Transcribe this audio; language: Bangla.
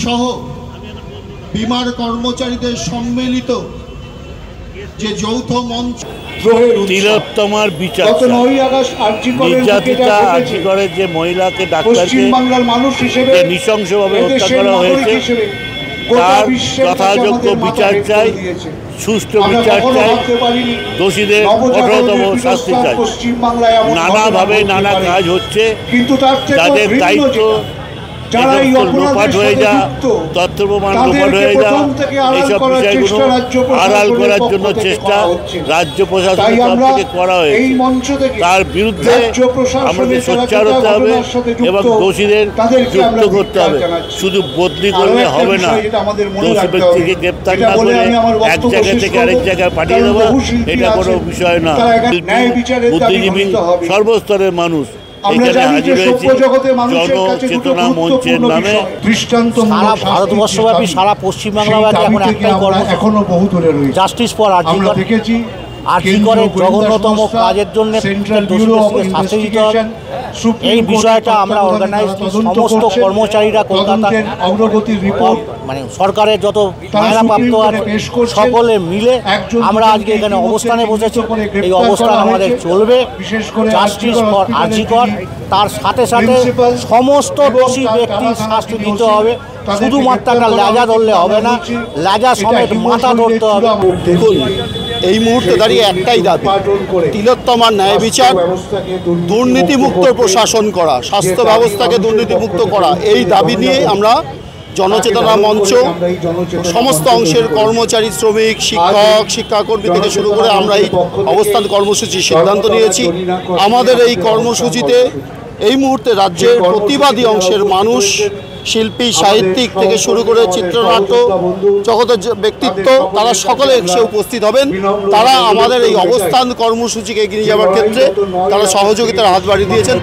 সহ বিমার কর্মচারীদের সম্মিলিত যে যৌথ মঞ্চ তিলোত্তমার বিচার নির্যাতিতা আর্জিকরের যে মহিলাকে ডাক্তারকে নৃশংসভাবে হত্যা করা হয়েছে তার যথাযোগ্য বিচার চাই, সুষ্ঠু বিচার চাই, দোষীদের কঠোরতম শাস্তি চাই। নানাভাবে নানা কাজ হচ্ছে, যাদের দায়িত্ব লোপাট হয়ে যা, তথ্য প্রমাণ লোপাট হয়ে যা, এইসব বিষয়গুলো আড়াল করার জন্য চেষ্টা রাজ্য প্রশাসনের তরফ থেকে করা হয়েছে। তার বিরুদ্ধে আমাদের সোচ্চার হতে হবে এবং দোষীদের যুক্ত করতে হবে। শুধু বদলি করলে হবে না, দোষী ব্যক্তিকে গ্রেপ্তার না করে এক জায়গা থেকে আরেক জায়গায় পাঠিয়ে দেওয়া এটা কোনো বিষয় না। বুদ্ধিজীবী সর্বস্তরের মানুষ এখানে হাজির হয়েছে জনচেতনা মঞ্চের নামে। সারা ভারতবর্ষব্যাপী সারা পশ্চিমবাংলাব্যাপী এখন একটাই কর্মসূচি, জাস্টিস ফর আরজিকর। আরজিকরের জঘন্যতম কাজের জন্য শাস্তি দিতে হবে। এই বিষয়টা আমরা অর্গানাইজ সমস্ত কর্মচারীরা কলকাতা মানে সরকারের যত মায়নাপ্রাপ্ত আছে সকলে মিলে আমরা আজকে এখানে অবস্থানে বসেছি। এই অবস্থান আমাদের চলবে, জাস্টিস ফর আরজিকর। তার সাথে সাথে সমস্ত দোষী ব্যক্তির শাস্তি দিতে হবে। শুধুমাত্র একটা লেজা ধরলে হবে না, লেজা সমেত মাথা ধরতে হবে। দেখুন, এই মুহূর্তে দাঁড়িয়ে একটাই দাবি, তিলোত্তমার ন্যায় বিচার, দুর্নীতিমুক্ত প্রশাসন করা, স্বাস্থ্য ব্যবস্থাকে দুর্নীতিমুক্ত করা। এই দাবি নিয়ে আমরা জনচেতনা মঞ্চ সমস্ত অংশের কর্মচারী, শ্রমিক, শিক্ষক, শিক্ষাকর্মী থেকে শুরু করে আমরা এই অবস্থান কর্মসূচির সিদ্ধান্ত নিয়েছি। আমাদের এই কর্মসূচিতে এই মুহূর্তে রাজ্যের প্রতিবাদী অংশের মানুষ, শিল্পী, সাহিত্যিক থেকে শুরু করে চিত্রনাট্য জগতের ব্যক্তিত্ব, তারা সকলে এসে উপস্থিত হবেন। তারা আমাদের এই অবস্থান কর্মসূচিকে এগিয়ে যাওয়ার ক্ষেত্রে তারা সহযোগিতার হাত বাড়িয়ে দিয়েছেন।